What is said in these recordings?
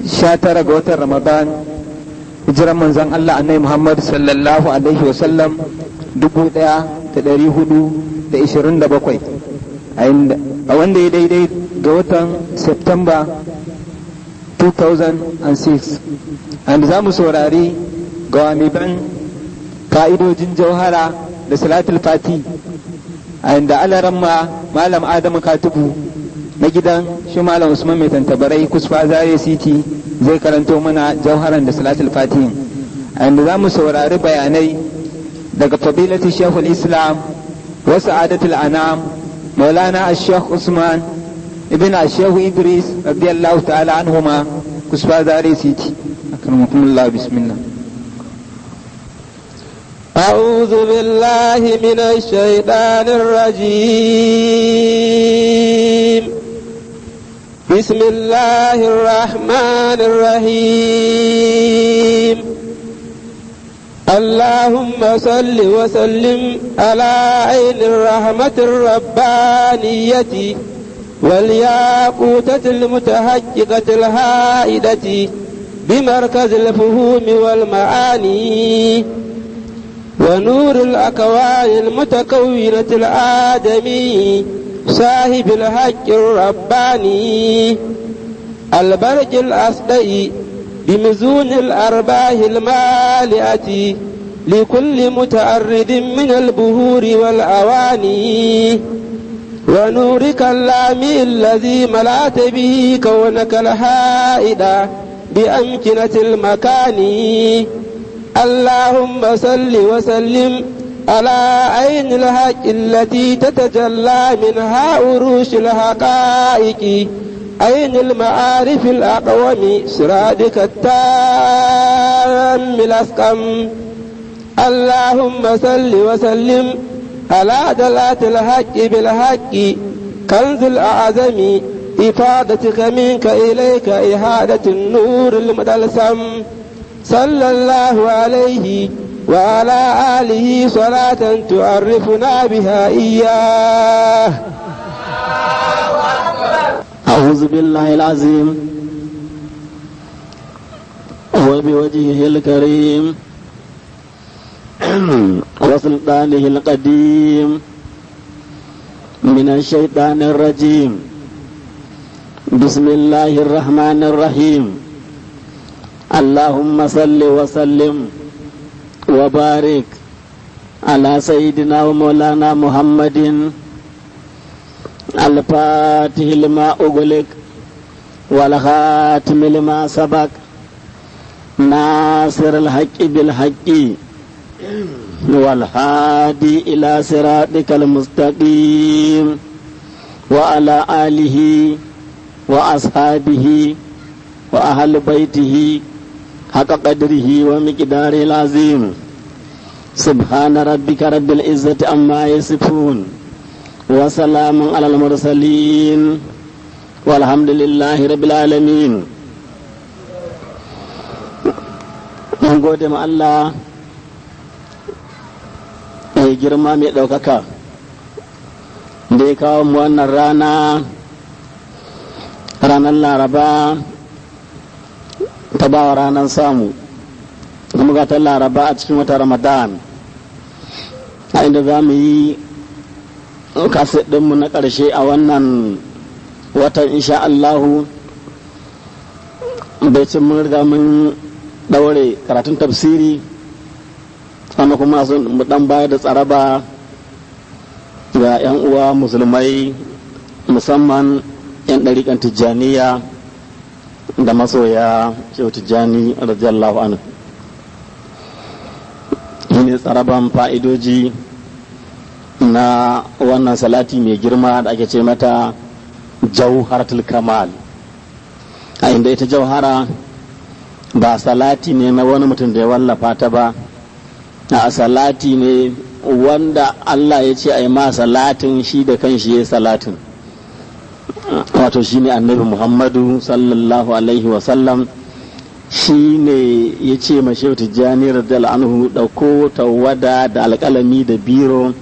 19 ga watan Ramadan, hijiran manzon Allah annabi Muhammad sallallahu alaihi wasallam 1427, a wanda ya daidai ga watan September 2006. And za mu saurari gawamiban ka'idojin jauhara da salatul fati, a inda alaramma malam Adamu Katubu na gidan shi malam Usman mai tantabarai kusfa Zaria City zai karanto mana jauharan da salatul fati, a inda za mu saurari bayanai daga fadilati shekul islam wa sa'adatul anam maulana ash-shekh Usman ibn ash-shekh Idris radiyallahu ta'ala anhuma kusfa Zaria City. akramakumullah, bismillah. أعوذ بالله من الشيطان الرجيم. بسم الله الرحمن الرحيم. اللهم صل وسلم على عين الرحمة الربانية والياقوتة المتحققة الهائدة بمركز الفهوم والمعاني ونور الأكوان المتكونة الآدمي صاحب الحق الرباني البرج الأصدئ بمزون الأرباح المالئة لكل متعرض من البهور والأواني ونورك اللامي الذي ملأت به كونك الحائد بأمكنة المكان. اللهم صل وسلم على عين الحق التي تتجلى منها عروش الحقائق عين المعارف الأقوم سرادك التام الأسقم. اللهم صل وسلم على دلالة الحق بالحق كنز الأعظم إفادتك منك إليك إحادة النور المدلسم. صلى الله عليه وعلى آله صلاة تعرفنا بها إياه. أعوذ بالله العظيم وبوجهه الكريم وسلطانه القديم من الشيطان الرجيم. بسم الله الرحمن الرحيم. اللهم صل وسلم وبارك على سيدنا ومولانا محمد الفاتح لما أغلق والخاتم لما سبق ناصر الحق بالحق والهادي إلى صراطك المستقيم وعلى آله وأصحابه وأهل بيته حق قدره ومقداره العظيم. سبحان ربك رب العزة عما يصفون وسلام على المرسلين والحمد لله رب العالمين. mun gode ma Allah mai girma mai ɗaukaka da ya kawo mu wannan ranar Laraba ta bawa ranar samu, kuma ga ta Laraba a cikin wata Ramadan, a inda za mu yi kaset ɗinmu na ƙarshe a wannan watan insha Allahu. bai cin mun riga mun ɗaure karatun tafsiri, amma kuma sun mu ɗan bayar da tsaraba ga 'yan uwa musulmai, musamman 'yan ɗariƙan Tijjaniya da masoya Shehu Tijjani radiyallahu anhu. Shine tsaraban fa'idoji na wannan salati mai girma da ake ce mata Jauharatul Kamal, a inda ita jauhara ba salati ne na wani mutum da ya wallafa ta ba, a salati ne wanda Allah ya ce a yi ma salatin, shi da kanshi ya salatin, wato shi ne annabi Muhammadu sallallahu alaihi wasallam. shi ne ya ce ma Shehu Tijjani radiyallahu anhu ɗauko tawada da alƙalami da biro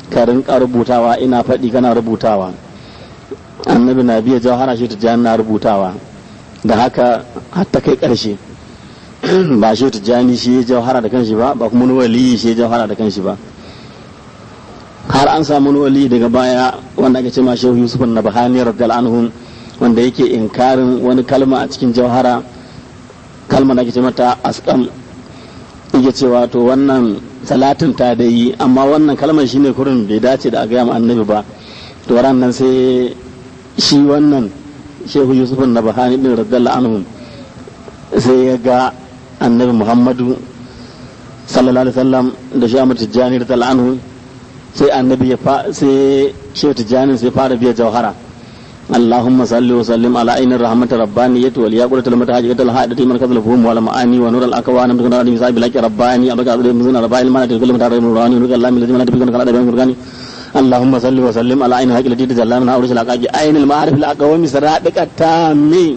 ka rinka rubutawa, ina faɗi kana rubutawa. Annabi na biya jauhara, Shehu Tijjani na rubutawa. da haka har ta kai ƙarshe ba shi tijjani shi ya jauhara da kanshi ba kuma wani wali shi ya jauhara da kanshi ba. har an samu wani wali daga baya wanda ake ce ma shehu yusuf an-nabhani radiyallahu anhu wanda yake inkarin wani kalma a cikin jauhara, kalma da ake ce mata asqam, yake cewa to wannan salatin ta da yi amma wannan kalmar shine kurin bai dace da a gaya ma annabi ba. to ran nan sai shi wannan shehu yusuf an-nabhani din radiyallahu anhu sai ya ga annabi muhammadu sallallahu alaihi wasallam da shi amma tijjani radiyallahu anhu, sai annabi sai shehu tijjani sai fara biya jauhara. اللهم صل وسلم على عين الرحمة الربانية والياقوتة المتحجة الحائدة مركز الفهم والمعاني ونور الأكوان من كنا نبي صاحب لك رباني أبقى أدري من رباني ما نتكلم ترى من راني ونور الله من الذين نتكلم كلا دبان كرغاني. اللهم صل وسلم على عين الحق التي تجلى منها أورش الأكاجي عين المعارف الأقوام سرادك التامي.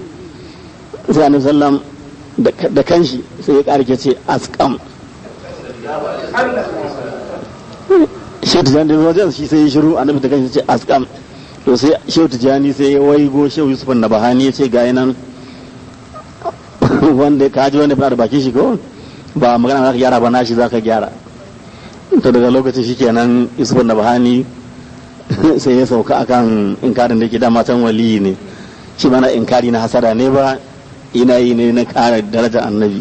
sai annabi sallam da kanshi sai ya karke ce askam. Shehu Tijjani da wajen shi sai ya shiru, annabi da kanshi ce askam. to sai Shehu Tijjani sai ya waigo Shehu Yusuf an-Nabhani ya ce ga nan wanda ka ji wanda fara da baki shi ko ba magana za ka gyara ba, nashi za ka gyara. to daga lokacin shi kenan Yusuf an-Nabhani sai ya sauka akan inkarin da ke dama can waliyi ne, shi mana inkari na hasara ne ba, ina yi ne na ƙara darajar annabi.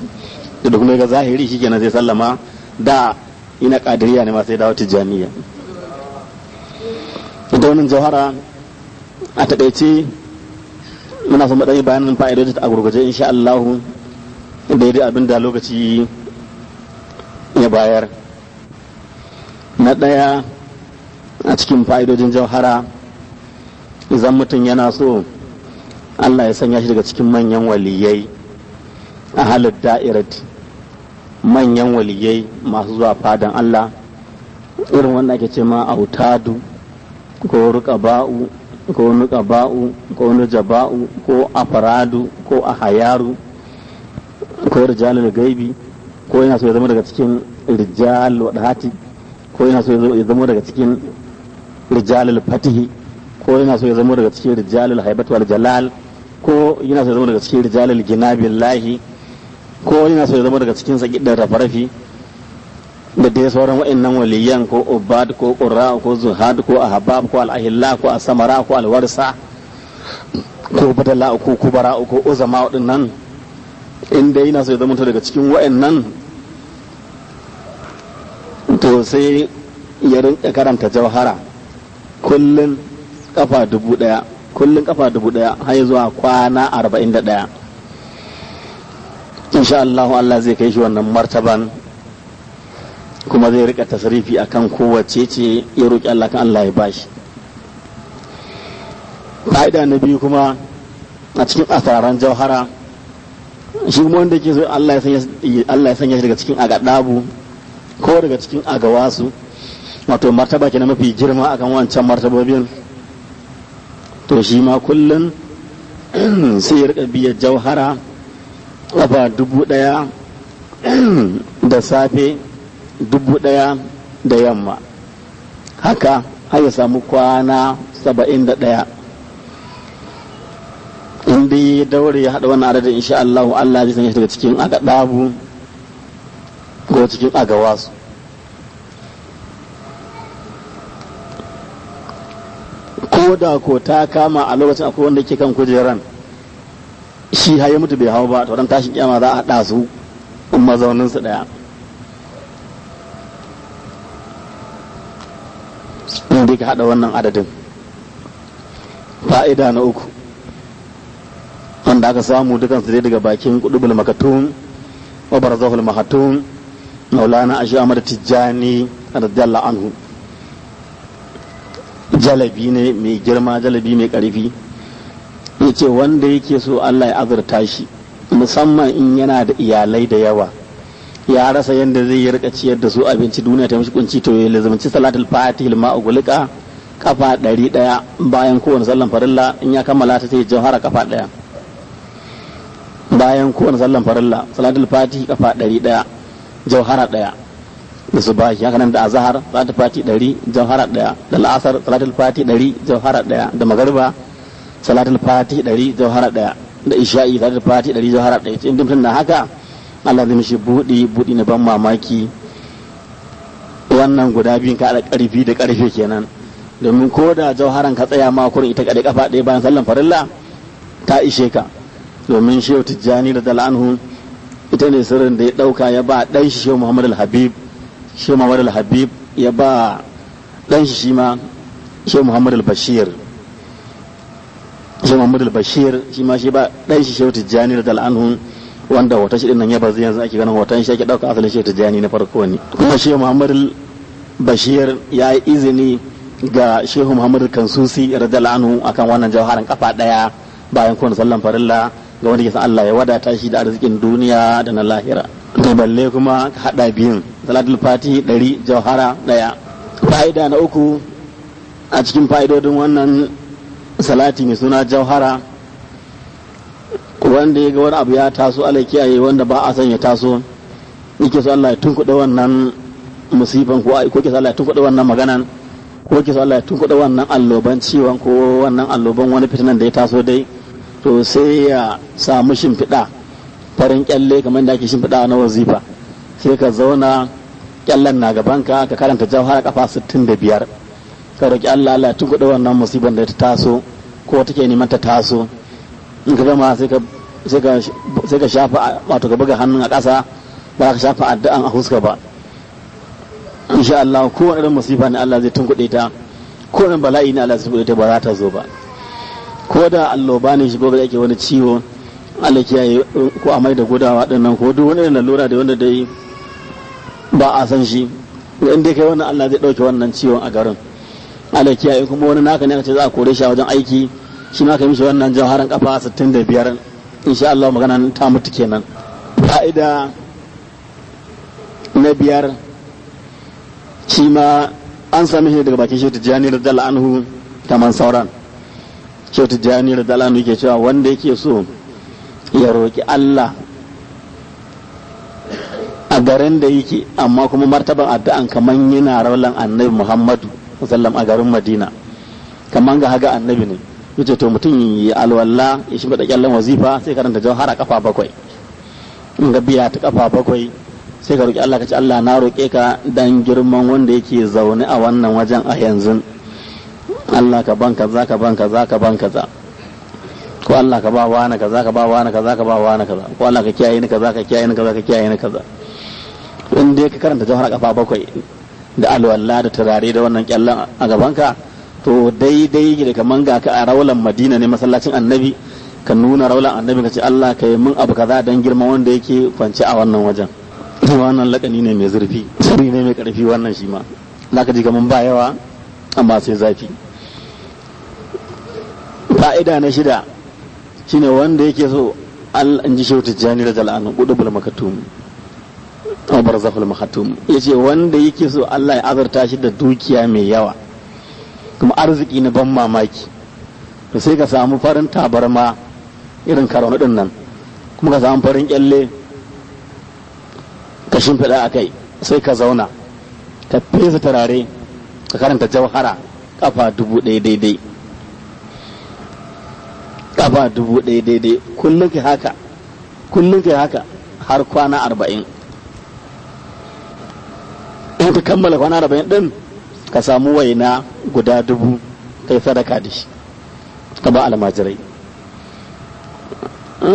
da kuma ga zahiri shi kenan sai sallama, da ina kadiriya ne ma sai dawo tijjaniya. da wannan jawhara a taƙaice muna son maɗanyi bayanin fa'idodi a gurguje insha Allah daidai abin da lokaci ya bayar. na ɗaya a cikin fa'idodin jauhara, idan mutum yana so Allah ya sanya shi daga cikin manyan waliyai a halin da'irat, manyan waliyai masu zuwa fadan Allah, irin wanda ake ce ma autadu ko ruqaba'u ko nuqaba'u ko nujaba'u ko afaradu ko ahayaru ko rijalul gaibi, ko yana so ya zama daga cikin rijal wadati, ko yana so ya zama daga cikin rijalul fatihi, ko yana so ya zama daga cikin rijalul haibat wal jalal, ko yana so ya zama daga cikin rijalul ginabillahi, ko yana so ya zama daga cikin sakidar rafarafi, da dai sauran wa'annan waliyan ko ubad ko qurra ko zuhad ko ahbab ko al-ahilla ko as-samara ko al-warsa ko badala ko kubara ko uzama waɗannan, inda yana so ya zama daga cikin wa'annan, to sai ya rinka karanta jauhara kullun kafa 1000, kullun kafa 1000 har zuwa kwana 41. insha Allah Allah zai kai shi wannan martaban, kuma zai rika tasrifi akan kowace ce ya roki Allah kan Allah ya bashi. fa'ida na biyu kuma a cikin asaran jauhara, shi kuma wanda ke so Allah ya sanya shi daga cikin agadabu ko daga cikin agawasu, wato martaba ke na mafi girma akan wancan martabobin, to shi ma kullum sai ya rika biya jauhara kafa 1000 da safe, 1000 da yamma, haka har ya samu kwana 71. inda ya daure ya haɗa wannan adadin insha Allah Allah zai sanya shi daga cikin agadabu ko cikin agawasu. ko da ko ta kama a lokacin akwai wanda ke kan kujeran shi har ya mutu bai hau ba, to dan tashin kiyama za a haɗa su mazaunin su daya. inda ka haɗa wannan adadin. fa'ida na uku wanda aka samu dukansu dai daga bakin qutbul maktum wa barzahul mahatum maulana ashi ahmad tijjani radiyallahu anhu, jalabi ne mai girma, jalabi mai karfi. yace wanda yake so Allah ya azurta shi, musamman in yana da iyalai da yawa, ya rasa yanda zai yi rika ciyar da su abinci, duniya ta mishi kunci, to ya lazumci salatul fatih lima ugulika kafa 100 bayan kowane sallan farilla. in ya kammala ta sai jawhara kafa 1 bayan kowane sallan farilla, salatul fatih kafa 100 jawhara 1 da subahi. haka nan da azhar salatul fatih 100 jawhara 1, da al'asar salatul fatih 100 jawhara 1, da magariba salatul fatih 100 jawhara 1. da isha'i da fati 100 jawhara ɗaya in mutum na haka Allah zai mishi buɗi na ban mamaki. Wannan guda biyun ka da ƙarfi da ƙarfe kenan, domin ko da jauharan ka tsaya ma kurin ita kaɗai kafa ɗaya bayan sallan farilla ta ishe ka, domin shehu tijjani da dal'anhu ita ne sirrin da ya ɗauka ya ba ɗan shi shehu muhammad al-habib ya ba ɗan shi ma shehu muhammad al-bashir shi ma shi ba ɗan shi shehu tijjani da dal'anhu, wanda hoton shi dinnan ya bazu yanzu ake ganin hoton shi ake ɗauka asalin shehu tijjani na farko ne. Kuma shehu muhammad al-bashir ya yi izini ga shehu muhammad al-kansusi radiyallahu anhu akan wannan jawharan kafa ɗaya bayan kowane sallan farilla ga wanda ke san Allah ya wadata shi da arzikin duniya da na lahira. Da balle kuma ka hada biyun salatul fati 100 jauhara daya. Fa'ida na uku a cikin fa'idodin wannan salati mai suna jauhara, wanda ya ga wani abu ya taso Allah kiyaye, wanda ba a san ya taso yake so Allah ya tunkuɗe wannan musifan ko ke so Allah ya tunkuɗe wannan maganan ko ke so Allah ya tunkuɗe wannan alloban ciwon ko wannan alloban wani fitinan da ya taso dai, to sai ya samu shimfiɗa farin kyalle kamar da ake shimfiɗa na wazifa, sai ka zauna kyallen na gabanka ka karanta jauhara kafa 65 ka roki Allah ya tunkuɗe wannan musiban da ta taso ko take neman ta taso. In ka gama sai ka shafa, wato ka buga hannun a ƙasa, ba ka shafa addu'an a huska ba. Insha Allah kowane irin musifa ne Allah zai tunkuɗe ta, kowane bala'i ne Allah zai tunkuɗe ta, ba za ta zo ba. Ko da alloba ne shigo da ake wani ciwo Allah kiyaye, ko amai da gudawa dinnan ko duk wani lalura da wanda dai ba a san shi, in dai kai wannan Allah zai dauke wannan ciwon a garin. Allah kiyaye, kuma wani naka ne aka ce za a kore shi a wajen aiki, shi ma ka mishi wannan jawharan kafa 65 insha Allah magana ta mutu kenan. Fa'ida na biyar shi ma an sami shi daga bakin Shehu Tijjani radiyallahu anhu kaman sauran. Shehu Tijjani radiyallahu anhu yake cewa wanda yake so ya roki Allah a garin da yake, amma kuma martaban addu'an kaman yana raulan Annabi Muhammadu sallallahu a garin Madina, kaman ga haga Annabi ne. Yace to mutum ya alwala ya shi da kyallan wazifa sai karanta jauhara kafa 7, in ga biya ta kafa 7 sai ka roki Allah ka ce Allah na roke ka dan girman wanda yake zaune a wannan wajen a yanzu, Allah ka ban kaza ka ban kaza ka ban kaza, ko Allah ka ba wani kaza ka ba wani kaza ka ba wani kaza, ko Allah ka kiyaye ni kaza ka kiyaye ni kaza ka kiyaye ni kaza. In dai ka karanta jauhara kafa 7 da alwala da turare da wannan kyallan a gabanka, to daidai da kaman ga ka a raulan Madina ne, masallacin Annabi, ka nuna raulan Annabi ka ce Allah ka yi min abu kaza dan girman wanda yake kwance a wannan wajen. Wannan lakani ne mai zurfi, sirri ne mai karfi wannan shi ma, zaka ji kaman ba yawa amma sai zafi. Fa'ida na 6 shine wanda yake so Allah, in ji Shehu Tijjani radiyallahu anhu qudubul makatum aw barzahul makatum, yace wanda yake so Allah ya azurta shi da dukiya mai yawa kuma arziki na ban mamaki, to sai ka samu farin tabarma irin karaunu din nan, kuma ka samu farin kyalle ka shimfiɗa a kai, sai ka zauna ka fesa turare ka karanta jauhara kafa 1000 daidai, kafa 1000 daidai, kullum kai haka har kwana 40. In ka kammala kwana 40 din, ka samu waina guda 1000 kai sadaka da shi ka ba almajirai.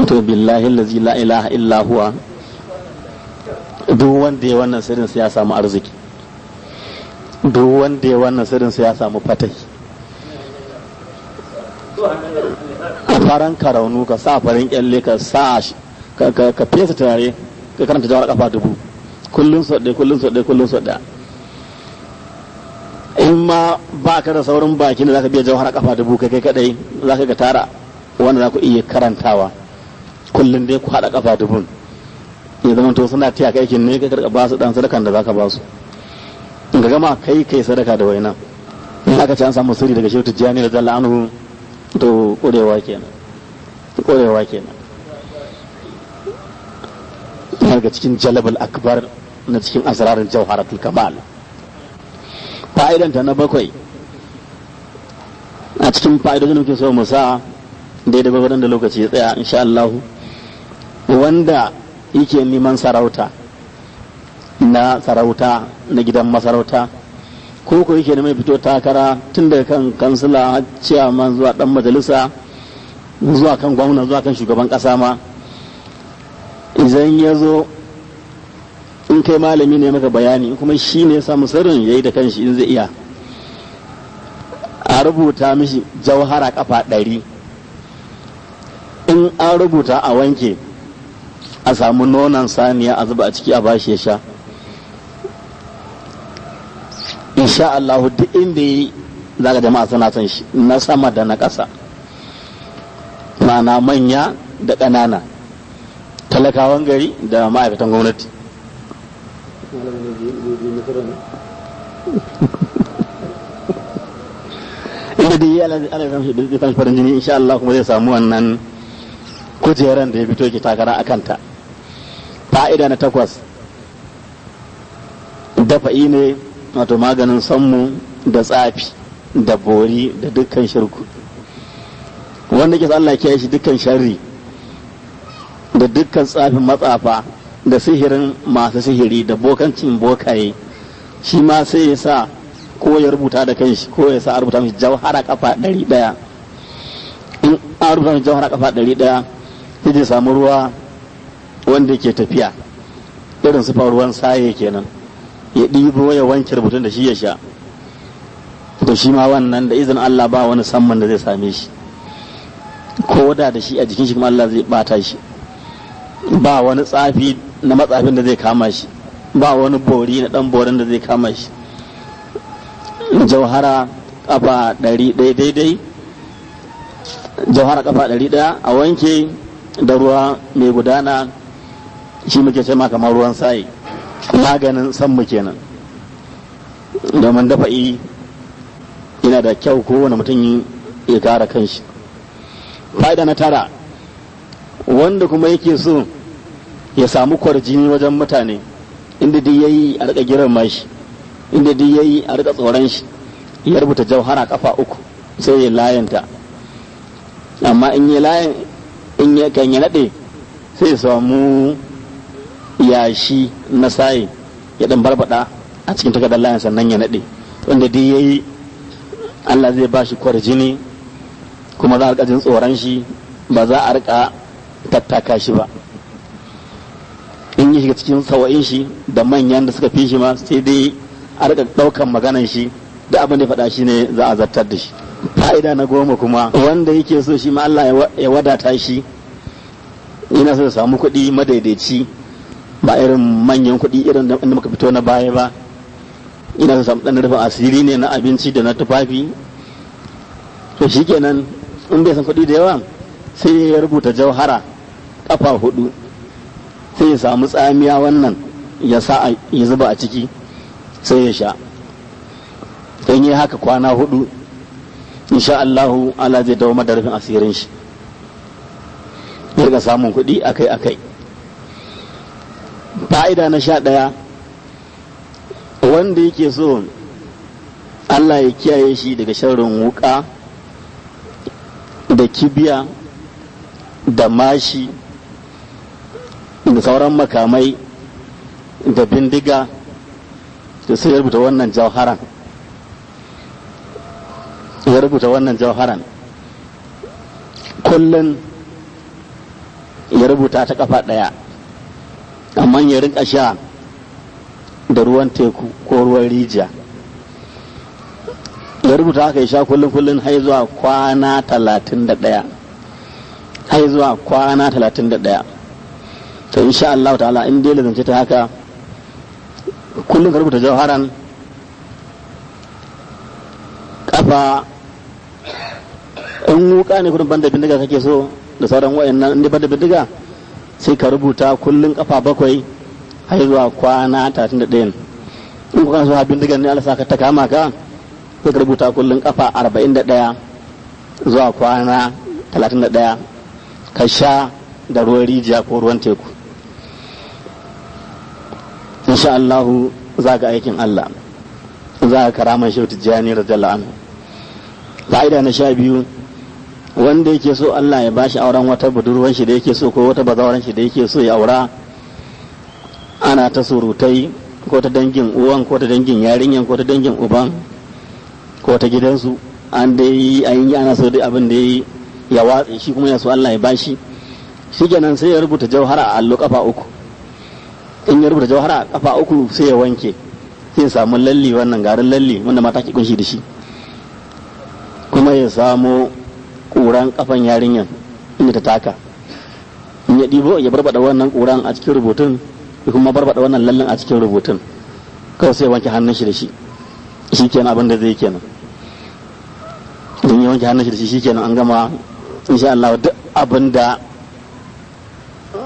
To billahi allazi la ilaha illa huwa, duk wanda ya wannan sirrin sai ya samu arziki, duk wanda ya wannan sirrin sai ya samu fatai. A faran karaunu ka sa farin kyalle ka sa ka fesa turare ka karanta jawar kafa 1000 kullum sau ɗaya. In ma ba ka da saurin baki da za ka biya jawhara kafa 1000 kai kadai, za ka ga tara wanda za ku iya karantawa kullum dai ku haɗa kafa 1000, ya zama to suna taya ka aikin ne ka karɓa ba su ɗan sadakan da za ka ba su, in ka gama kai sadaka da waina. In aka ce an samu sirri daga Shehu Tijjani radiyallahu anhu, to ƙurewa kenan. Daga cikin jalabul akbar na cikin asrarin jawharatul kamal. Fa'idanta na 7 a cikin fa'idodin da muke so mu sa daidai gwagwadon da lokaci ya tsaya insha Allah. Wanda yake neman sarauta na gidan masarauta, ko yake neman fito takara tun daga kan kansila, ciyaman, zuwa dan majalisa, zuwa kan gwamna, zuwa kan shugaban kasa ma, idan ya zo in kai malami ne maka bayani, kuma shi ne samu sirrin yayi da kanshi in zai iya, a rubuta mishi jauhara kafa 100. In an rubuta a wanke, a samu nonon saniya a zuba a ciki a bashi ya sha, insha Allah duk inda yi zaka jama'a suna son shi, na sama da na ƙasa, ma'ana manya da ƙanana, talakawan gari da ma'aikatan gwamnati. Inda da yi ana zama shi da farin jini insha Allah kuma zai samu wannan kujeran da ya fito ki takara a kanta. Fa'ida na 8, dafa'i ne, wato maganin sammu da tsafi da bori da dukkan shirku, wanda ke Allah ke shi dukkan sharri da dukkan tsafin matsafa da sihirin masu sihiri da bokancin bokaye, shi ma sai ya sa ko ya rubuta da kanshi ko ya sa a rubuta mishi jauhara kafa 100. In an rubuta mishi jauhara kafa 100 sai zai samu ruwa wanda ke tafiya irin sufar ruwan saye kenan, ya ɗibo ya wanke rubutun da shi ya sha, to shi ma wannan da izinin Allah ba wani samman da zai same shi, ko da shi a jikin shi kuma Allah zai bata shi, ba wani tsafi na matsafin da zai kama shi, ba wani bori na dan borin da zai kama shi. Jauhara kafa 100 daidai, jauhara kafa 100 a wanke da ruwa mai gudana, shi muke ce ma kamar ruwan sayi, maganin sanmu kenan. Domin dafa'i yana da kyau kowane mutum ya kare kanshi. Fa'ida na 9, wanda kuma yake so ya samu kwarjini wajen mutane, inda dai yayi a rika girma shi, inda dai yayi a rika tsoron shi, ya rubuta jauhara kafa 3 sai ya layanta. Amma in ya layin, in ya kan ya nade, sai ya samu yashi na sayi ya dan barbada a cikin takardar layin sannan ya nade, wanda dai yayi Allah zai ba shi kwarjini, kuma za a rika jin tsoron shi, ba za a rika tattaka shi ba. In yi shiga cikin sawa'in shi da manyan da suka fi shi ma, sai dai a rika daukan maganan shi, da abin da ya faɗa shi ne za a zartar da shi. Fa'ida na 10 kuma, wanda yake so shi ma Allah ya wadata shi, yana so ya samu kuɗi madaidaici, ba irin manyan kuɗi irin da muka fito na baya ba, ina so samu ɗan rufin asiri ne na abinci da na tufafi. To shi kenan, in bai san kuɗi da yawa, sai ya rubuta jauhara kafa 4, sai ya samu tsamiya wannan ya sa ya zuba a ciki sai ya sha. In yi haka kwana 4, insha Allahu Allah zai dawo da rufin asirin shi, ya riga samun kuɗi akai-akai. Fa'ida na 11, wanda yake so Allah ya kiyaye shi daga sharrin wuka da kibiya da mashi da sauran makamai da bindiga, da sai ya rubuta wannan jauharan, kullum ya rubuta ta kafa 1, amma ya rinka sha da ruwan teku ko ruwan rijiya. Ya rubuta haka ya sha kullum har zuwa kwana 31, to insha Allah ta'ala in dai lazance ta haka, kullum ka rubuta jauharan kafa, in wuka ne kudin banda bindiga kake so da sauran wayannan, in dai banda bindiga sai ka rubuta kullum kafa 7 har zuwa kwana 31. In kuka so bindigan ne Allah saka ta kama ka, sai ka rubuta kullum kafa 41 zuwa kwana 31, ka sha da ruwan rijiya ko ruwan teku. Insha Allahu za ga aikin Allah, za ka karaman shi Tijjani radiyallahu anhu. Fa'ida na 12, wanda yake so Allah ya bashi auren wata budurwan shi da yake so ko wata bazawaran shi da yake so ya aura, ana ta surutai ko ta dangin uwan ko ta dangin yarinyan ko ta dangin uban ko ta gidansu, an dai an yi ana so dai abin da ya watse shi kuma ya so Allah ya bashi. Shikenan sai ya rubuta jauhara a allo kafa 3. In ya rubuta jauhara a kafa 3 sai ya wanke, sai ya samu lalli, wannan garin lalli wanda mata ke kunshi da shi, kuma ya samu ƙuran kafan yarinyan inda ta taka, in ya ɗibo ya barbada wannan ƙuran a cikin rubutun, ya kuma barbada wannan lallin a cikin rubutun, kawai sai ya wanke hannun shi da shi. Shi kenan abin da zai kenan, in ya wanke hannun shi da shi kenan an gama insha Allah. Duk abin da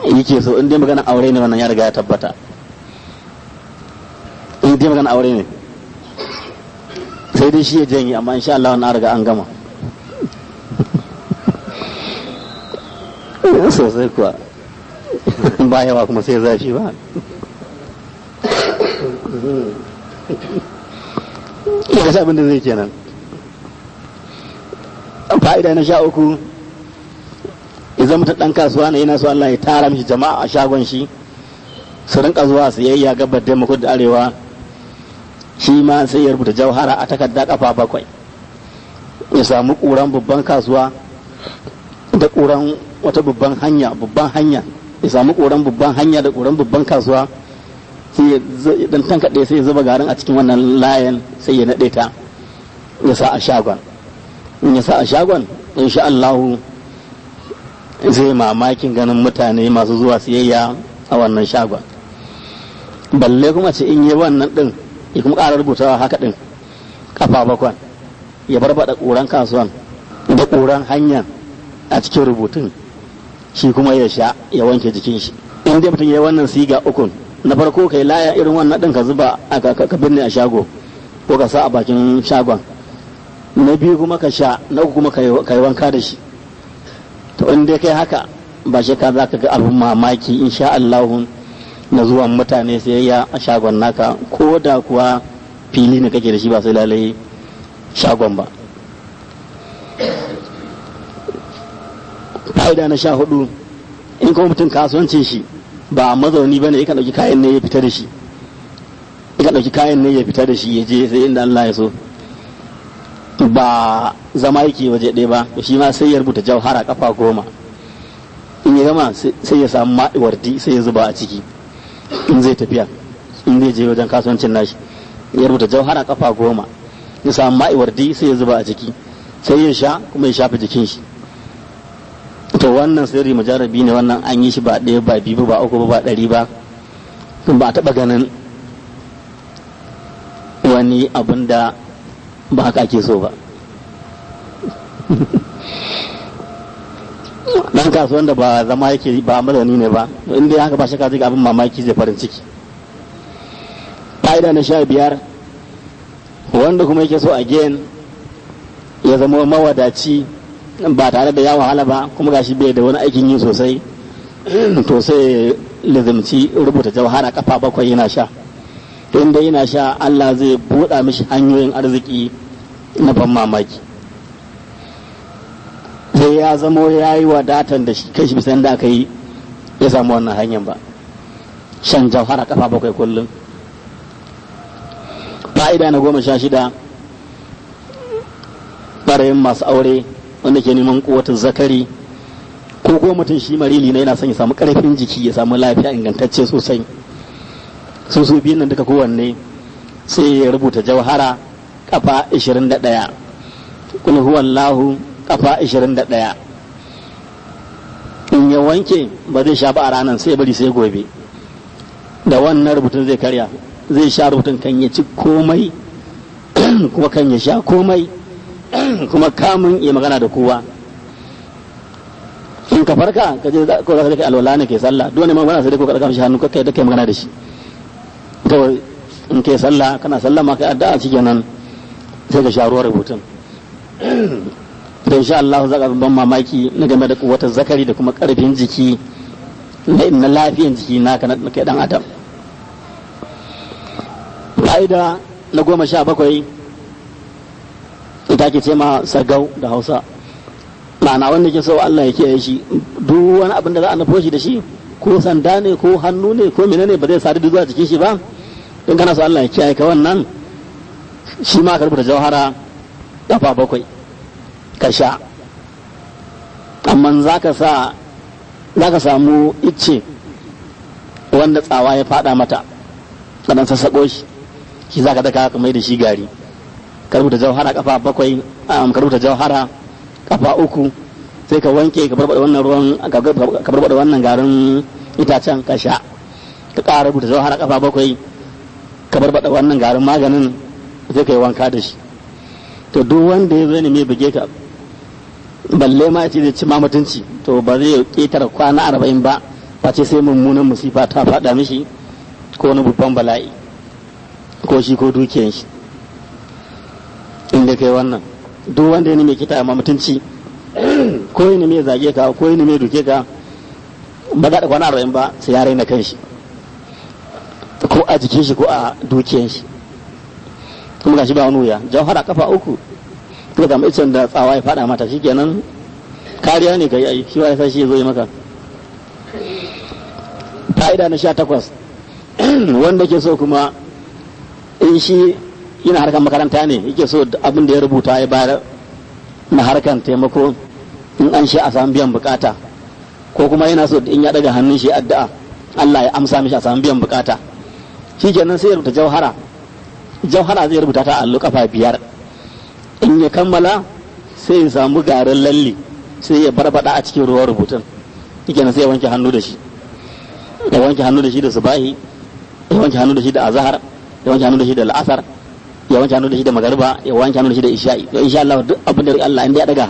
yake so, in dai magana aure ne wannan ya riga ya tabbata, in dai magana aure ne sai dai shi ya janye, amma insha Allah na riga an gama sosai kuwa. Ba yawa kuma sai zafi ba. Ya abin da zai kenan. Fa'ida na 13, idan mutum ɗan kasuwa ne yana so Allah ya tara mishi jama'a a shagon shi su rinka zuwa siyayya gabar da muku da arewa, shi ma sai ya rubuta jauhara a takarda kafa 7, ya samu ƙuran babban kasuwa da ƙuran wata babban hanya, ya samu ƙuran babban hanya da ƙuran babban kasuwa, sai ya dan tankaɗe sai ya zuba garin a cikin wannan layin, sai ya naɗe ta ya sa a shagon. In ya sa a shagon insha Allah zai mamakin ganin mutane masu zuwa siyayya a wannan shagon. Balle kuma ce in yi wannan din ya kuma ƙara rubutawa haka din kafa 7, ya barbada ƙuran kasuwan da ƙuran hanya a cikin rubutun, shi kuma ya sha ya wanke jikin shi. In dai mutum ya yi wannan siga 3, na farko kai laya irin wannan din ka zuba ka binne a shago ko ka sa a bakin shagon, na biyu kuma ka sha, na uku kuma ka yi wanka da shi. To in dai kai haka ba shi ka za ka ga abin mamaki insha Allah na zuwan mutane sayayya a shagon naka, ko da kuwa fili ne kake da shi ba sai lalai shagon ba. Fa'ida na 14, in kuma mutum kasuwancin shi ba mazauni bane, yakan dauki kayan ne ya fita da shi, ya je sai inda Allah ya so, ba zama yake waje ɗaya ba, shi ma sai ya rubuta jauhara kafa 10. In ya gama sai ya samu maɗiwardi sai ya zuba a ciki, in zai tafiya, in zai je wajen kasuwancin nashi, ya rubuta jauhara kafa 10, ya samu maɗiwardi sai ya zuba a ciki, sai ya sha kuma ya shafa jikin shi. To wannan sirri mujarabi ne, wannan an yi shi ba 1 ba 2 ba 3 ba 100 ba, ba a taɓa ganin wani abin da ba haka ake so ba. Dan kasuwan da ba zama yake ba mazauni ne ba, inda haka ba shakka zai abin mamaki, zai farin ciki. Fa'ida na 15, wanda kuma yake so again ya zama mawadaci ba tare da ya wahala ba, kuma gashi bai da wani aikin yi sosai, to sai lizimci rubuta jauhara kafa 7 yana sha. Inda yana sha Allah zai buɗa mishi hanyoyin arziki na ban mamaki, sai ya zamo ya yi wadatan da shi kai shi bisan da aka yi ya samu wannan hanyar ba. Shan jauhara kafa 7 kullum. Fa'ida na 16, ɓarayin masu aure wanda ke neman kuwatar zakari, ko kuma mutum shi marili na yana son ya samu ƙarfin jiki, ya samu lafiya ingantacce sosai, su biyun nan duka kowanne sai ya rubuta jauhara kafa 21, kul huwallahu kafa 21. In ya wanke ba zai sha ba a ranar, sai bari sai gobe, da wannan rubutun zai karya, zai sha rubutun kan ya ci komai kuma kan ya sha komai kuma kamun ya magana da kowa. In ka farka ka je ko za ka kai alwala ne ke sallah, dole magana sai ko ka ɗaga shi hannu kai da kai magana da shi. Kawai in kai sallah kana sallama kai addu'a shikenan sai ka sha ruwan rubutun. Da insha Allah za ka ban mamaki na game da kuwatar zakari da kuma karfin jiki na lafiyan jiki naka na kai dan adam. Fa'ida na 17 ita ke ce ma sagau da Hausa, ma'ana wanda ke so Allah ya kiyaye shi duk wani abin da za a nufo shi da shi ko sanda ne ko hannu ne ko menene ba zai sadu da zuwa jikin shi ba in kana so Allah ya kiyaye ka wannan shi ma ka rubuta jauhara kafa 7 ka sha amma za ka samu icce wanda tsawa ya fada mata kadan sassaƙo shi za ka daka ka mai da shi gari ka rubuta jauhara kafa 7 ka rubuta jauhara kafa 3 sai ka wanke ka barbada wannan ruwan ka barbada wannan garin itacen ka sha ka ƙara rubuta jauhara kafa 7 ka barbada wannan garin maganin sai ka yi wanka da shi to duk wanda ya zo ne mai buge ka balle ma ce zai ci ma mutunci to ba zai ƙetare kwana 40 ba face sai mummunan musifa ta faɗa mishi ko wani babban bala'i ko shi ko dukiyan shi inda kai wannan duk wanda ya neme kita ma mutunci ko ya neme zage ka ko ya neme duke ka ba za da kwana 40 ba sai ya raina kan shi ko a jikin shi ko a dukiyan shi kuma gashi ba wani wuya jauhara kafa 3 kuma ga icen da tsawa ya fada mata shikenan kariya ne kai ai shi wa ya sa shi ya zo yi maka fa'ida na 18 wanda ke so kuma in shi yana harkar makaranta ne yake so abin da ya rubuta ya bayar na harkar taimako in an shi a samu biyan bukata ko kuma yana so in ya daga hannun shi addu'a Allah ya amsa mishi a samu biyan bukata shikenan sai ya rubuta jauhara zai rubuta ta allo kafa 5 in ya kammala sai ya samu garin lalle sai ya barbada a cikin ruwan rubutun shikenan sai ya wanke hannu da shi da subahi ya wanke hannu da shi da azhar ya wanke hannu da shi da al'asar ya wanke hannu da shi da magariba ya wanke hannu da shi da isha'i to insha Allah duk abin da Allah inda ya daga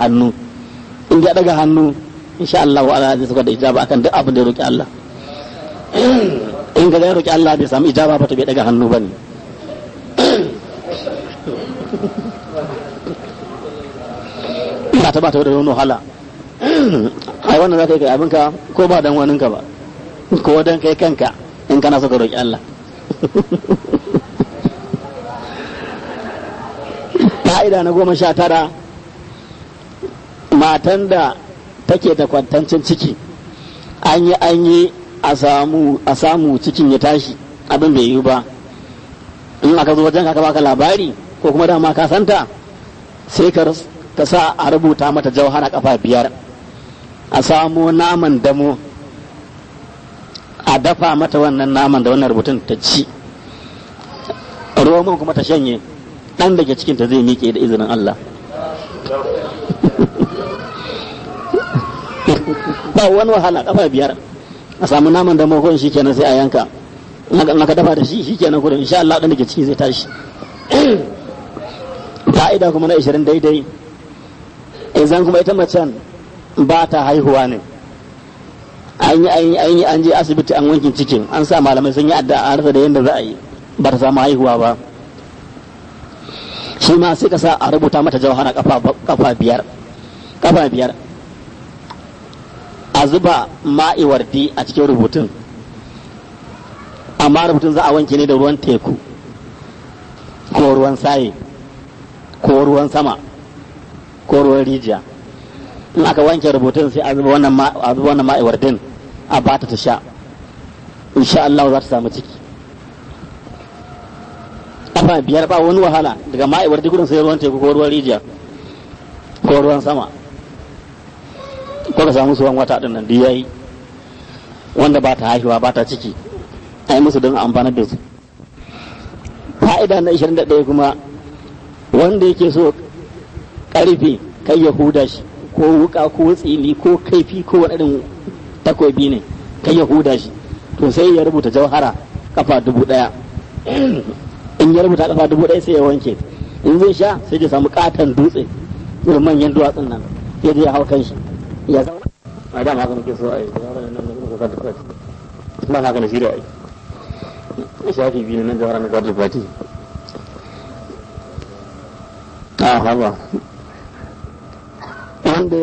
hannu insha Allah Allah zai saka da ijaba akan duk abin da ya roki Allah in ga ya roki Allah bai samu ijaba ba to bai daga hannu bane ina ta ba ta da wani wahala ai wannan zaka yi kai abinka ko ba dan waninka ba ko dan kai kanka in kana so ka roki Allah fa'ida na 19 matan da take da kwantancin ciki an yi a samu cikin ya tashi abin bai yi ba in aka zo wajen ka baka labari ko kuma dama ka santa sai ka sa a rubuta mata jauhara kafa 5 a samu naman damo a dafa mata wannan naman da wannan rubutun ta ci roman kuma ta shanye dan da ke cikinta zai miƙe da izinin Allah ba wani wahala kafa 5 a samu naman da makon shi kenan sai a yanka naka dafa da shi kenan kudin insha Allah dan da ke ciki zai tashi fa'ida kuma na 20 daidai idan kuma ita macen ba ta haihuwa ne an je asibiti an wankin cikin an sa malamai sun yi addu'a a rasa da yadda za a yi ba ta samu haihuwa ba shi ma sai ka sa a rubuta mata jauhara kafa 5 a zuba ma'iwardi a cikin rubutun amma rubutun za a wanke ne da ruwan teku ko ruwan saye ko ruwan sama ko ruwan rijiya in aka wanke rubutun sai a zuba wannan ma'iwardin a bata ta sha insha Allah za ta samu ciki kafa 5 ba wani wahala daga ma'iwardi gudun sai ruwan teku ko ruwan rijiya ko ruwan sama ko ka samu suwan wata din nan da yayi wanda ba ta haihuwa ba ta ciki ai musu don amfanar da su fa'ida na 21 kuma wanda yake so karfe kai ya huda shi ko wuka ko tsini ko kaifi ko wani irin takobi ne kai ya huda shi to sai ya rubuta jauhara kafa 1000 in ya rubuta kafa 1000 sai ya wanke in zai sha sai ya samu katon dutse irin manyan duwatsun nan ya je ya hau kan shi ya zauna a da haka nake so a yi kuma haka na shirya ai shafi biyu nan jawara na kwadar fati a haba wanda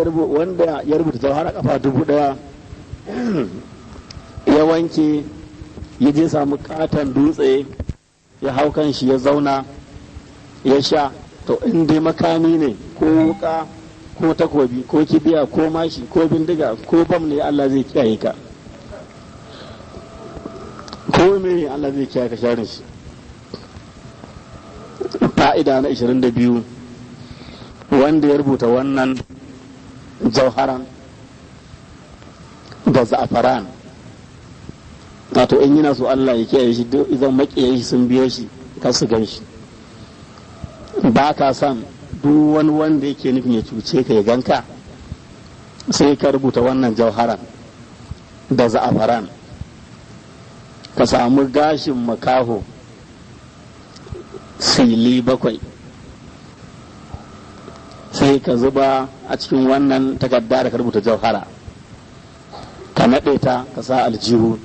ya rubuta jawhara kafa 1000 ya wanke ya je samu katon dutse ya hau kan shi ya zauna ya sha to in dai makami ne ko wuka ko takobi ko kibiya ko mashi ko bindiga ko bam ne Allah zai kiyaye ka, ko me Allah zai kiyaye ka sharin shi. Fa'ida na 22 wanda ya rubuta wannan jauharan da za'afaran, wato in yana so Allah ya kiyaye shi idan makiyaye shi sun biyo shi kar su gan shi. Ba ka san duk wani wanda yake nufin ya cuce ka ya ganka, sai ka rubuta wannan jauharan da za'afaran, ka samu gashin makaho sili 7 sai ka zuba a cikin wannan takarda da ka rubuta jauhara, ka naɗe ta ka sa aljihu,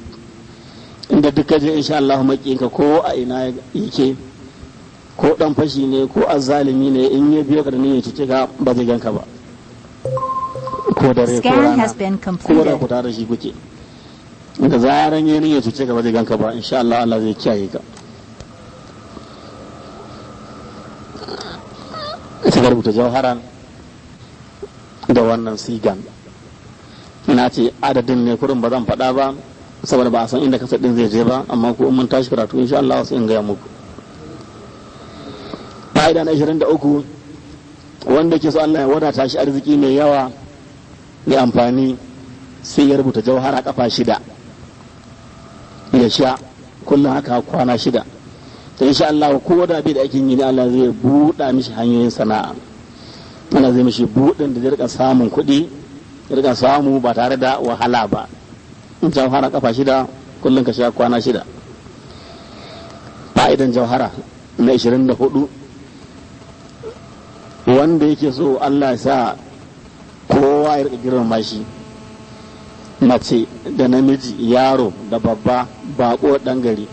inda duk ka je insha Allah maƙinka ko a ina yake, ko dan fashi ne ko azzalimi ne, in ya biyo ka da niyyar cuce ka ba zai ganka ba, ko dare ko rana ko da ku tare shi kuke, inda zaran ya niyyar cuce ka ba zai ganka ba, insha Allah Allah zai kiyaye ka. Sai rubuta jauharan da wannan sigan, ina ce adadin ne kurin ba zan faɗa ba saboda ba a san inda kasar din zai je ba, amma ko mun tashi karatu insha Allah sai in gaya muku. Fa'ida na 23 wanda ke so Allah ya wadata shi arziki mai yawa mai amfani, sai ya rubuta jauhara kafa 6 ya sha kullum haka kwana 6, to insha Allah ko da bai da aikin yi ne Allah zai buɗa mishi hanyoyin sana'a, Allah zai mishi buɗin da zai rika samun kuɗi, ya rika samu ba tare da wahala ba. Jauhara kafa 6 kullum ka sha kwana 6. Fa'idan jauhara na 24 wanda yake so Allah ya sa kowa ya rika girmama shi, mace da namiji, yaro da babba, bako dan gari,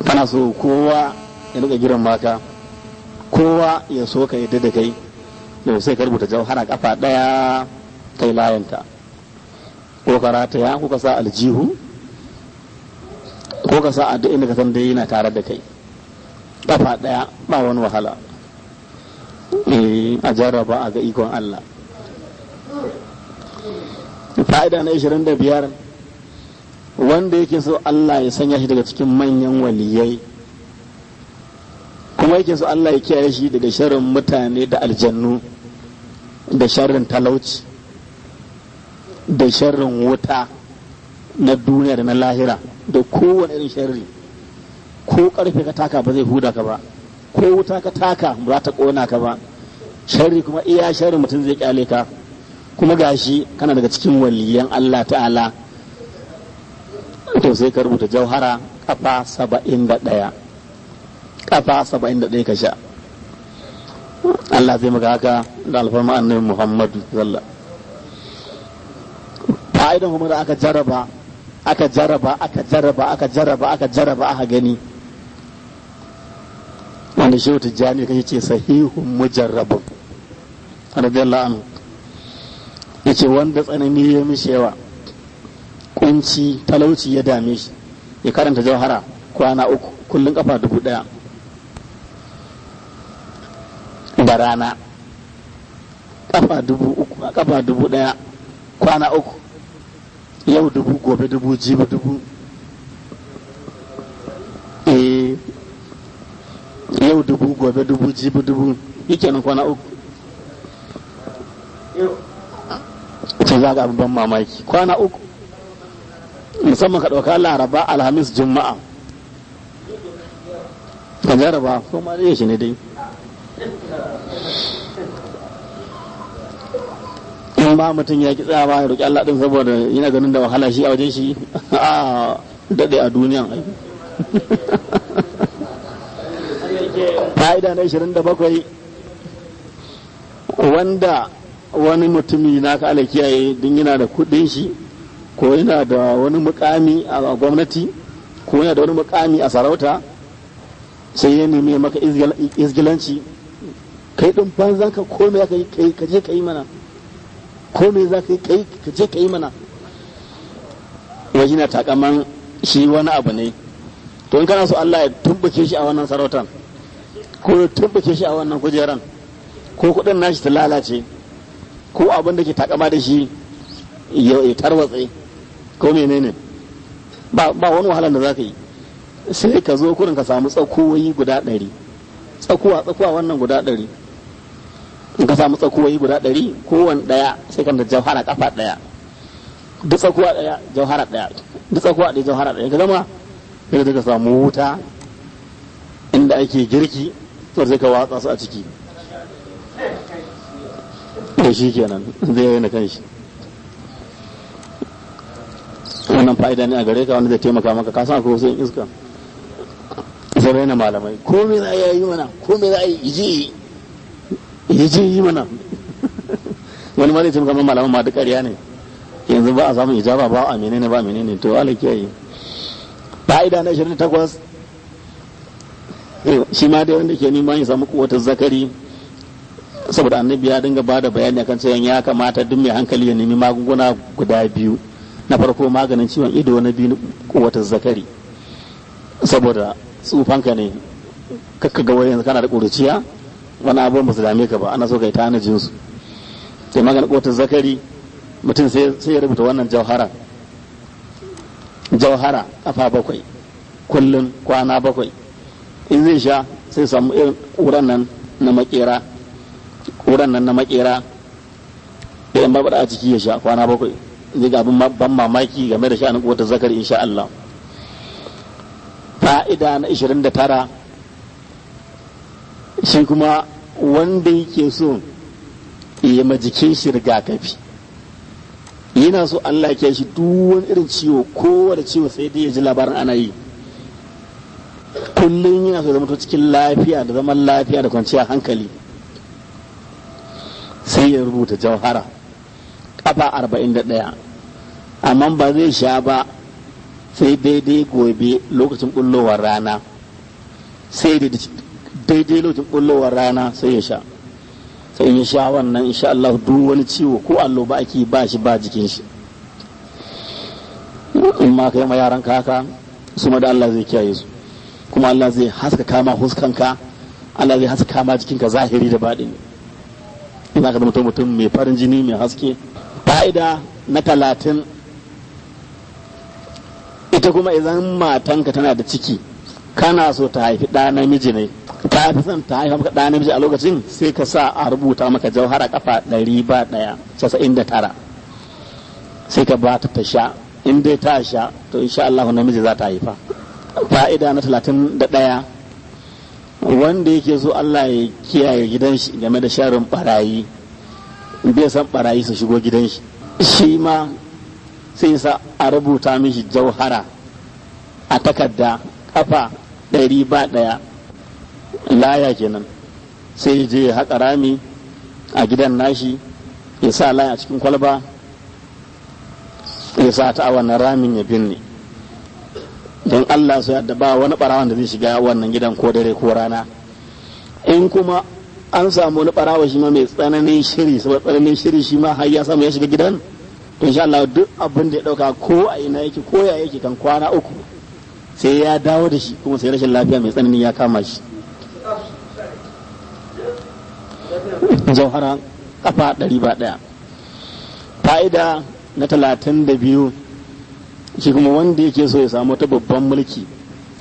kana so kowa ya rika girmama ka, kowa ya so ka yadda da kai, da sai ka rubuta jauhara kafa 1 kai layanta, ko ka rataya ko ka sa aljihu ko ka sa addu'a inda ka san dai yana tare da kai, kafa 1 ba wani wahala. A jarraba a ga ikon Allah. Fa'ida na 25 wanda yake so Allah ya sanya shi daga cikin manyan waliyai, kuma yake so Allah ya kiyaye shi daga sharrin mutane da aljannu, da sharrin talauci, da sharrin wuta na duniya da na lahira, da kowane irin sharri, ko karfe ka taka ba zai huda ka ba, ko wuta ka taka ba ta kona ka ba, sharri kuma iya sharri mutum zai kyale ka, kuma gashi kana daga cikin waliyan Allah ta'ala, to sai ka rubuta jauhara kafa 71 ka sha. Allah zai maka haka da alfarma annabi Muhammadu sallallahu. Fa'idan kuma da aka jarraba aka gani, wanda shehu Tijjani kai ce sahihun mujarrabun radiyallahu anhu, yace wanda tsanani ya mishi yawa, kunci talauci ya dame shi, ya karanta jauhara kwana 3 kullun kafa 1000 da rana, kafa 1000 kwana 3, yau 1000 gobe 1000 jibi 1000, yau 1000 gobe 1000 jibi 1000, yake nan kwana 3. ce za ga abin ban mamaki, kwana 3 musamman ka ɗauka Laraba, Alhamis, Juma'a ka jaraba, ko ma zai shi ne dai. In ba mutum ya ki tsayawa ya roƙi Allah ɗin saboda yana ganin da wahala shi a wajen shi, a daɗe a duniyan aiki. Fa'ida na 27 wanda wani mutumi naka ala kiyaye din yana da kuɗin shi, ko yana da wani mukami a gwamnati, ko yana da wani mukami a sarauta, sai ya nemi maka izgilanci, kai ɗin banzan ka kome ya kai ka je ka yi mana, kome za ka yi ka je ka yi mana, wajen na takaman shi wani abu ne. To in kana so Allah ya tumbuke shi a wannan sarautan, ko ya tumbuke shi a wannan kujeran, ko kudin nashi ta lalace ko abin da ke takama da shi ya tarwatse ko menene ba wani wahalar da za ka yi, sai ka zo kurin ka samu tsakuwoyi guda 100, tsakuwa wannan guda 100, in ka samu tsakuwoyi guda 100 kowane daya sai ka da jauhara kafa daya, duk tsakuwa daya jauhara daya, duk tsakuwa daya jauhara daya, ka zama sai ka samu wuta inda ake girki to sai ka watsa su a ciki da shi kenan zai yi na kan shi. Wannan fa'ida ne a gare ka wanda zai taimaka maka, ka san ko sai iska sai raina malamai, ko me za a yi mana, ko me za a yi yi mana wani ma zai taimaka mana malaman ma duk ƙarya ne, yanzu ba a samun ijaba ba a menene to Allah kiyaye. Fa'ida na 28 shi ma dai wanda ke neman ya samu kuwatar zakari, saboda annabi ya dinga ba da bayani akan cewa ya kamata duk mai hankali ya nemi magunguna guda 2, na farko maganin ciwon ido, na biyu kuwatar zakari, saboda tsufanka ne kakka ga yanzu kana da ƙuruciya wani abubuwan ba su dame ka ba, ana so ka yi tanajin su. sai maganin kuwatar zakari mutum sai ya rubuta wannan jauhara kafa 7 kullum kwana 7, in zai sha sai samu irin ƙuran nan na makera da yan barbada a ciki ya sha kwana 7, zai ga abin ban mamaki game da sha'anin kuwatar zakari insha Allah. Fa'ida na 29 shi kuma wanda yake so ya majikin shi rigakafi, yana so Allah ya shi duk wani irin ciwo, kowane ciwo sai dai ya ji labarin ana yi, kullum yana so zama to cikin lafiya da zaman lafiya da kwanciyar hankali, sai ya rubuta jauhara kafa 41, amma ba zai sha ba sai daidai gobe lokacin bullowar rana, sai daidai lokacin bullowar rana sai ya sha, sai ya sha wannan insha Allah duk wani ciwo ko allo ba ake ba shi ba jikin shi. In ma kai ma yaran ka haka su ma da Allah zai kiyaye su, kuma Allah zai haska kama huskanka, Allah zai haska kama jikinka zahiri da baɗini, ina ka zama mutum mai farin jini mai haske. Fa'ida na 30 ita kuma idan matanka tana da ciki kana so ta haifi ɗa namiji ne, ta fi son ta haifa maka ɗa namiji a lokacin, sai ka sa a rubuta maka jauhara kafa 199 sai ka ba ta sha, in dai ta sha to insha Allah namiji za ta haifa. Fa'ida na 31 wanda yake so Allah ya kiyaye gidan shi game da sharrin barayi, bai san barayi su shigo gidan shi, shi ma sai sa a rubuta mishi jauhara a takarda kafa 101 laya kenan, sai je ya haƙa rami a gidan nashi ya sa laya a cikin kwalba ya sa ta a wannan ramin ya binne, don Allah su yadda ba wani ɓarawan da zai shiga wannan gidan ko dare ko rana. In kuma an samu wani ɓarawa shi ma mai tsananin shiri, saboda tsananin shiri shi ma har ya samu ya shiga gidan, to insha Allah duk abin da ya ɗauka ko a ina yake ko ya yake kan kwana 3 sai ya dawo da shi, kuma sai rashin lafiya mai tsanani ya kama shi. Jauhara kafa 101. Fa'ida na 32 shi kuma wanda yake so ya samu ta babban mulki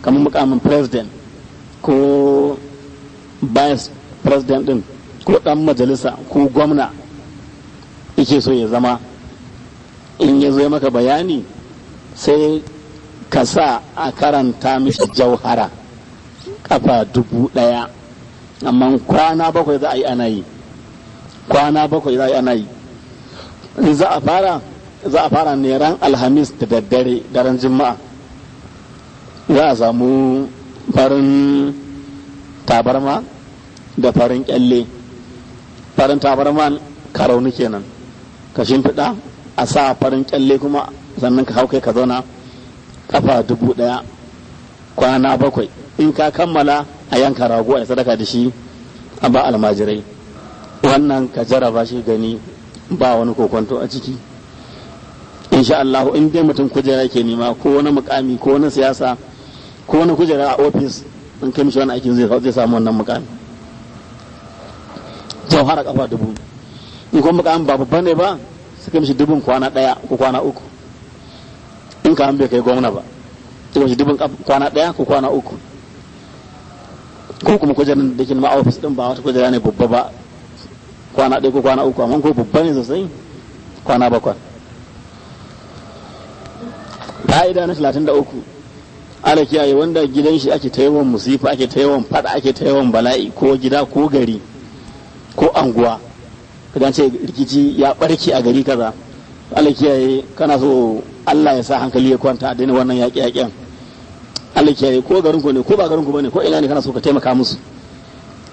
kamar mukamin president ko vice president din ko dan majalisa ko gwamna yake so ya zama, in ya zo maka bayani sai ka sa a karanta mishi jauhara kafa 1000, amma kwana 7 za a yi ana yi, kwana 7 za a yi ana yi. Za a fara ne ran alhamis da daddare, daren juma'a za a samu farin tabarma da farin kyalle. Farin tabarma karauni kenan ka shimfiɗa, a sa farin kyalle kuma sannan ka hau kai ka zauna kafa 1000 kwana 7. In ka kammala a yanka rago a sadaka da shi a ba almajirai. Wannan ka jaraba shi gani, ba wani kokonto a ciki insha Allah. In dai mutum kujera ke nema ko wani mukami ko wani siyasa ko wani kujera a ofis, in kai mishi wani aikin zai samu wannan mukami. jauhara kafa 1000. In kuma mukamin ba babban ne ba suka mishi 1000 kwana 1 ko kwana 3. in ka bai kai gwamna ba suka mishi 1000 kwana 1 ko kwana 3. ko kuma kujerar da ke ma ofis din ba wata kujera ne babba ba kwana 1 ko kwana 3, amma ko babba ne sosai kwana 7. fa'ida na 33 ala kiyaye wanda gidan shi ake ta yawan musifa, ake ta yawan fada, ake ta yawan bala'i, ko gida ko gari ko anguwa, kadan ce rikici ya barke a gari kaza, ala kiyaye kana so Allah ya sa hankali ya kwanta a daina wannan yaƙe-yaƙen. Allah kiyaye ko garin ku ne ko ba garin ku bane ko ina ne kana so ka taimaka musu,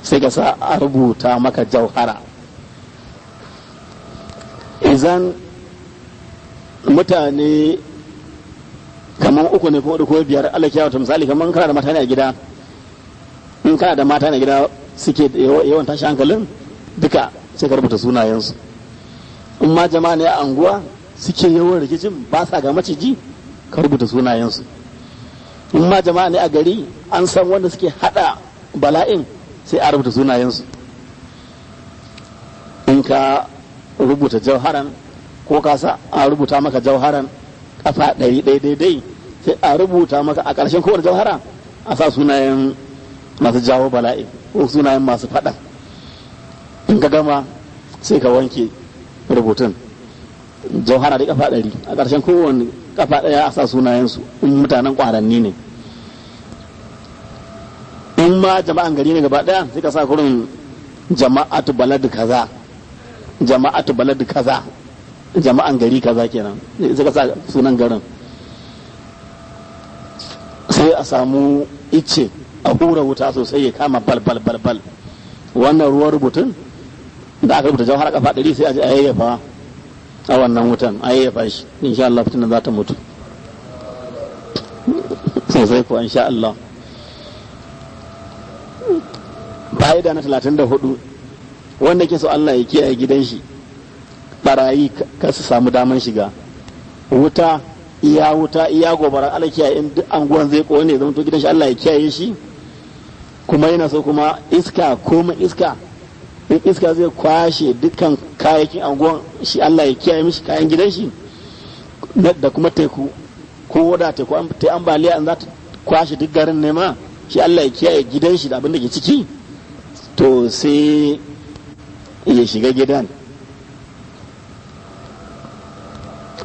sai ka sa a rubuta maka jauhara. Izan mutane kamar 3 ne ko 4 ko 5 Allah kiyaye ta misali kamar kana da mata ne a gida, in kana da mata ne a gida suke yawan tashi hankalin duka sai ka rubuta sunayensu. In ma jama'a ne a anguwa suke yawan rikicin ba sa ga maciji ka rubuta sunayensu. In ma jama'a ne a gari an san wanda suke hada bala'in sai a rubuta sunayensu. In ka rubuta jauharan ko ka sa a rubuta maka jauharan kafa 100 daidai sai a rubuta maka a ƙarshen kowane jauhara a sa sunayen masu jawo bala'i ko sunayen masu fada. In ka gama sai ka wanke rubutun jauhara da kafa 100 a ƙarshen kowane kafa 1 a sa sunayensu in mutanen ƙwaranni ne. In ma jama'an gari ne gaba ɗaya sai ka sa kurin jama'atu balad kaza, jama'atu balad kaza, jama'an gari kaza kenan sai ka sa sunan garin. Sai a samu ice a hura wuta sosai ya kama bal bal bal bal, wannan ruwan rubutun da aka rubuta jauhara kafa 100 sai a ji a yayyafa a wannan wutan, a yayyafa shi insha Allah fitinan za ta mutu sosai ko insha Allah. Fa'ida na 34 wanda ke so Allah ya kiyaye gidan shi barayi ka su samu daman shiga, wuta iya gobara Allah kiyaye, in duk anguwan zai kone zama to gidan shi Allah ya kiyaye shi. Kuma yana so kuma iska in iska zai kwashe dukkan kayayyakin anguwan shi Allah ya kiyaye mishi kayan gidan shi. Da kuma teku ko da teku ta ambaliya an za ta kwashe duk garin ne ma shi Allah ya kiyaye gidan shi da abin da ke ciki, to sai ya shiga gidan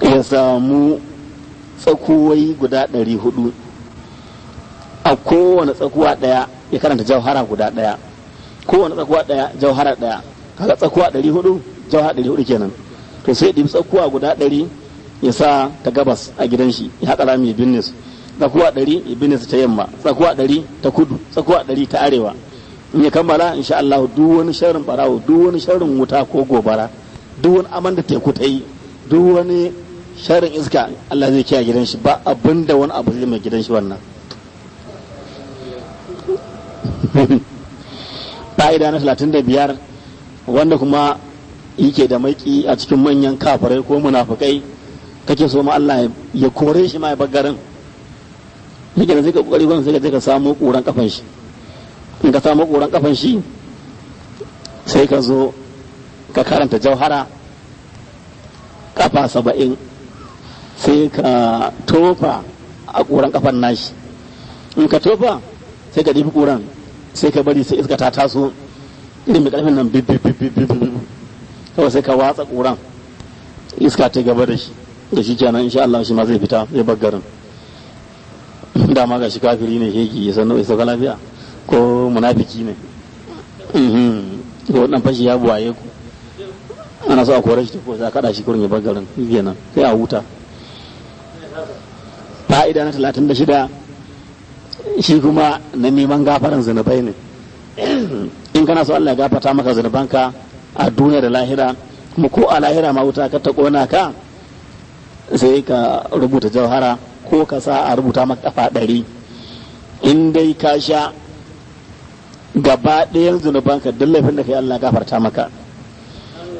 ya samu tsakuwai guda 400, a kowane tsakuwa daya ya karanta jauhara guda daya, kowane tsakuwa daya jauhara daya, kaga tsakuwa 400 jauhara 400 kenan. To sai ɗibi tsakuwa guda 100 ya sa ta gabas a gidan shi ya haƙa rami binne su, tsakuwa 100 ya binne su ta yamma, tsakuwa 100 ta kudu, tsakuwa 100 ta arewa. In ya kammala insha Allah duk wani sharrin barawo, duk wani sharrin wuta ko gobara, duk wani aman da teku ta yi, duk wani sharrin iska Allah zai kiyaye gidan shi, ba abinda wani abu zai mai gidan shi wannan. Fa'ida na 35 wanda kuma yake da maiki a cikin manyan kafirai ko munafukai, kake so ma Allah ya kore shi ma ya baggarin, yake da zai ka kokari gwan sai ka samu kuran kafan shi. In ka samu kuran kafan shi sai ka zo ka karanta jauhara kafa 70 sai ka tofa a kuran kafan nashi. In ka tofa sai ka ɗibi kuran sai ka bari sai iska ta taso irin mai karfin nan bibibibibibib, kawai sai ka watsa kuran iska ta gaba da shi kenan insha Allah shi ma zai fita zai baggarin. Dama ga shi kafiri ne hegi ya sanu isa lafiya ko munafiki ne, ko wannan fashi ya buwaye ku ana so a kore shi ko sai a kada shi kurin ya baggarin kenan sai a huta. Fa'ida na 36 shi kuma na neman gafaran zunubai ne. In kana so Allah ya gafarta maka zunubanka a duniya da lahira, kuma ko a lahira ma wuta ka ta kona ka, sai ka rubuta jauhara ko ka sa a rubuta maka kafa 100. In dai ka sha gaba ɗayan zunubanka duk laifin da kai Allah gafarta maka,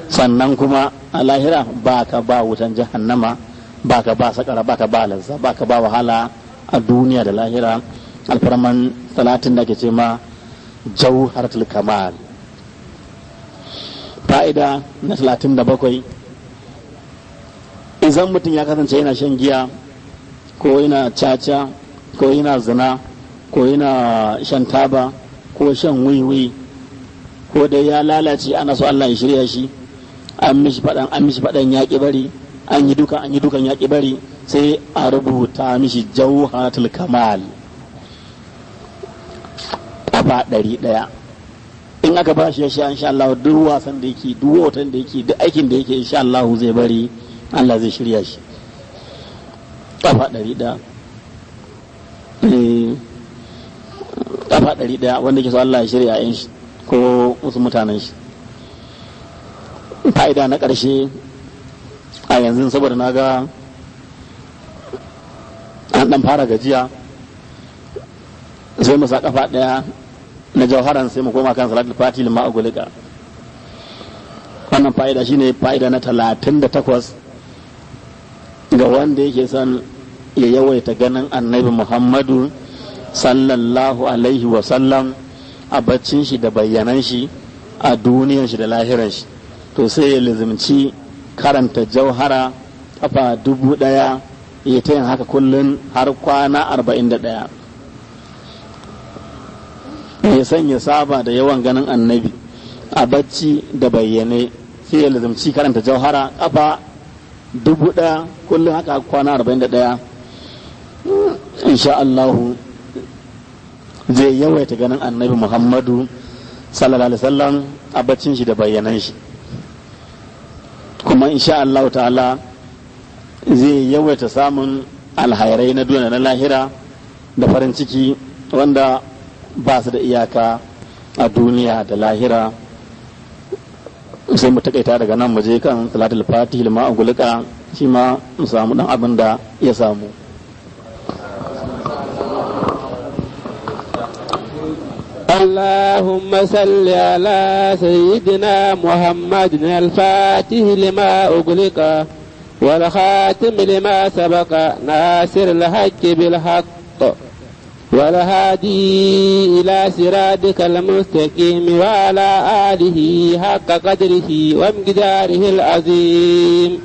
sannan kuma a lahira ba ka ba wutan jahannama, ba ka ba sakara, ba ka ba lazza, ba ka ba wahala a duniya da lahira, alfarman salatin da ke ce ma jauharatul kamal. fa'ida na 37 idan mutum ya kasance yana shan giya ko yana caca ko yana zina ko yana shan taba ko shan wiwi ko dai ya lalace ana so Allah ya shirya shi an mishi faɗan yaƙi bari an yi dukan yaƙi bari sai a rubuta mishi jawharatul kamal ƙafa 100 in aka ba shi ya sha insha Allah duk wasan da yake duk watan da yake duk aikin da yake insha Allah zai bari Allah zai shirya shi ƙafa 100 ƙafa 100 wanda ke so Allah ya shirya yin shi ko wasu mutanen shi. Fa'ida na ƙarshe a yanzu saboda na ga an ɗan fara gajiya sai mu sa ƙafa 1 na jawharan sai mu koma kan salatul fati lima agulika. Wannan fa'ida shine fa'ida na 38 ga wanda yake son ya yawaita ganin annabi Muhammadu sallallahu alaihi wa sallam a baccin shi da bayyanan shi a duniyan shi da lahiran shi, to sai ya lizimci karanta jauhara kafa 1000 ya ta yin haka kullum har kwana 41. Ya sanya saba da yawan ganin annabi a bacci da bayyane, sai ya lizimci karanta jauhara kafa 1000 kullum haka kwana 41. Insha Allahu zai yawaita ganin annabi Muhammadu sallallahu alaihi wasallam a baccin shi da bayyanan shi, kuma insha Allah ta'ala zai yawaita samun alhairai na duniya na lahira da farin ciki wanda ba su da iyaka a duniya da lahira. Sai mu takaita daga nan mu je kan salatul fatih lima agulika, shi ma mu samu dan abin da ya samu. اللهم صل على سيدنا محمد الفاتح لما أغلق والخاتم لما سبق ناصر الحق بالحق والهادي إلى صراطك المستقيم وعلى آله حق قدره ومقداره العظيم.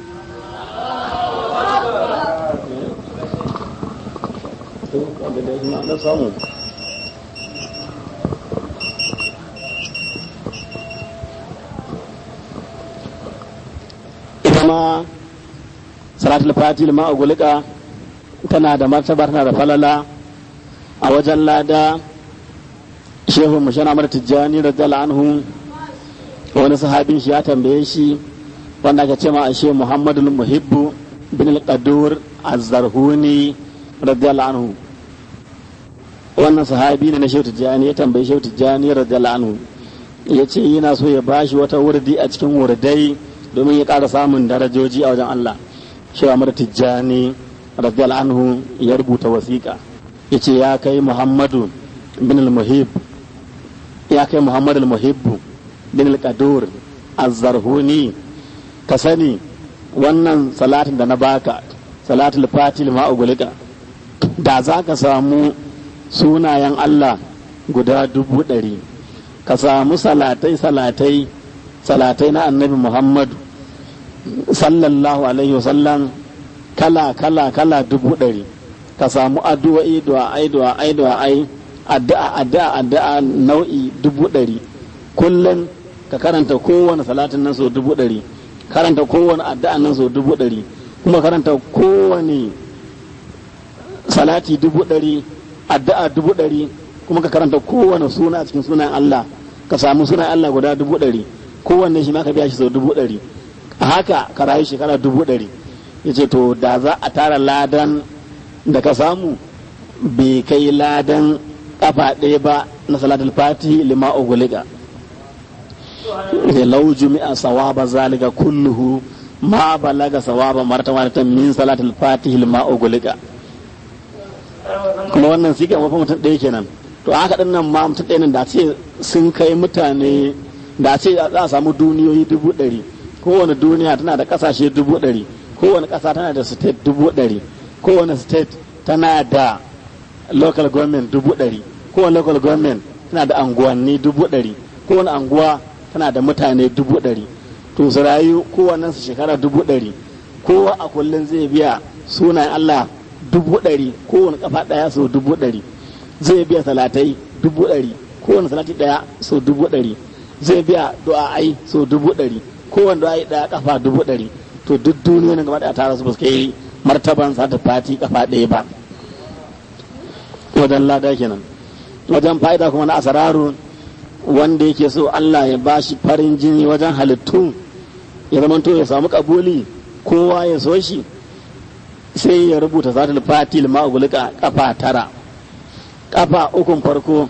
kuma salatul fatih ma ugulika tana da martaba, tana da falala a wajen lada. Shehu Mushana Amar Tijjani radiyallahu anhu, wani sahabin shi ya tambaye shi wanda aka ce ma Shehu Muhammadul Muhibbu bin al-Qadur az-Zarhuni radiyallahu anhu. Wannan sahabi ne na Shehu Tijjani, ya tambaye Shehu Tijjani radiyallahu anhu, ya ce yana so ya bashi wata wurdi a cikin wurdai domin ya ƙara samun darajoji a wajen Allah. Shehu Amar Tijjani radiyallahu anhu ya rubuta wasiƙa, ya ce ya kai Muhammadu bin al-Muhib, ya kai Muhammadu al-Muhibbu bin al-Qadur az-Zarhuni, ka sani wannan salatin da na baka, salatul fatil ma ugulika, da za ka samu sunayen Allah guda 100,000, ka samu salatai na annabi Muhammadu sallallahu alaihi wasallam kala 100,000, ka samu addu'o'i addu'a nau'i 100,000, kullum ka karanta kowane salatin nan so 100,000, karanta kowane addu'a nan so 100,000, kuma karanta kowane salati 100,000, addu'a 100,000, kuma ka karanta kowane suna a cikin sunan Allah, ka samu sunan Allah guda 100,000, kowanne shi ma ka biya shi so 100,000, a haka ka rayu shekara 100,000. Yace to da za a tara ladan da ka samu bai kai ladan kafa ɗaya ba na salatul fatihi lima ugulika. Lau jumi'a sawaba zalika kulluhu ma balaga sawaba martabatan min salatul fatihi lima ugulika. Kuma wannan siga mafi mutum ɗaya kenan. To haka ɗin nan ma mutum ɗaya nan da ce sun kai mutane, da ce za a samu duniyoyi 100,000, kowane duniya tana da ƙasashe 100,000, kowane ƙasa tana da state 100,000, kowane state tana da local government 100,000, kowane local government tana da anguwanni 100,000, kowane anguwa tana da mutane 100,000, to su rayu kowannen su shekara 100,000 kowa a kullum zai biya sunayen Allah 100,000 kowane kafa daya so 100,000 zai biya salatai 100,000 kowane salati daya so 100,000 zai biya du'a'ai so 100,000 kowane du'a'ai daya kafa 100,000 to duk duniya gaba daya tara su ba su kai martaban sa ta fati kafa daya ba wajen lada kenan. Wajen fa'ida kuma na asararu wanda yake so Allah ya bashi farin jini wajen halittu ya zama to ya samu kabuli kowa ya so shi sai ya rubuta zatul fatil ma'ugulika kafa 9 kafa ukun farko